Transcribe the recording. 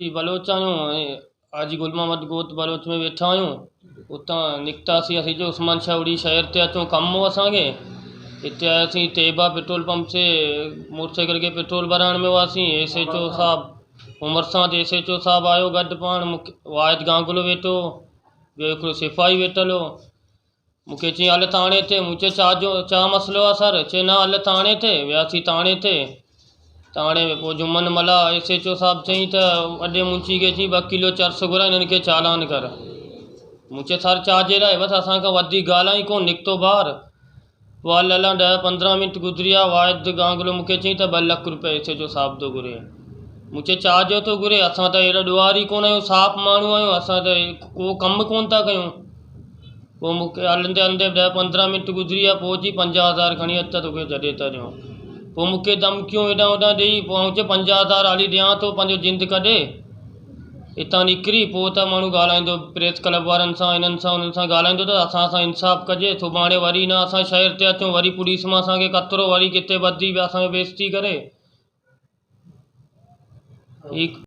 जी बलोच आहियूं हाजी गुल मोहम्मद गोत बलोच में वेठा आहियूं। उतां निकितासीं असीं जो उस्मान शाह शहर ते अचूं कमु हो असांखे। हिते आयासीं तेबा पेट्रोल पंप से मोटरसाइकिल के पेट्रोल भराइण में हुआसीं। SHO साहब उमर सां SHO साहब आयो गॾु पाण वाहिद गांगुलो वेठो, ॿियो हिकिड़ो सिपाही वेठल हो। मूंखे चई हल थाणे ते, मूं चयो छा मसइलो आहे सर? चए न हल थाणे ते। वियासीं थाणे पोइ जुमन मला SHO साहब चई त वॾे मुंशी खे चई 2 किलो चर्स घुराए हिननि खे चालान कर। मूं चयो सर छाजे लाइ? बसि असांखां वधीक ॻाल्हाई कोन, निकितो ॿाहिरि। पोइ हल 10-15 मिंट गुज़री विया। वाहिद गांगुलो मूंखे चई त 2 लख रुपया SHO साहब थो घुरे। मूं चयो छाजो थो घुरे? असां त अहिड़ा ॾुआरी कोन आहियूं, साफ़ माण्हू आहियूं, असां त को कमु कोन था कयूं। पोइ मूंखे हलंदे हलंदे 10-15 मिंट गुज़री विया। पोइ चई 50,000 खणी अच त तोखे जॾहिं त ॾियूं। पोइ मूंखे धमकियूं हेॾां होॾां ॾेई पोइ चयो 50,000 हाली ॾियां थो, पंहिंजो जिंद कढे हितां निकिरी। पोइ त माण्हू ॻाल्हाईंदो प्रेस क्लब वारनि सां, हिननि सां हुननि सां ॻाल्हाईंदो त असां सां इंसाफ़ु कजे। सुभाणे वरी न असां शहर ते अचूं, वरी पुलिस मां असांखे ख़तरो, वरी किथे ॿधी असांखे बेइज़ती करे।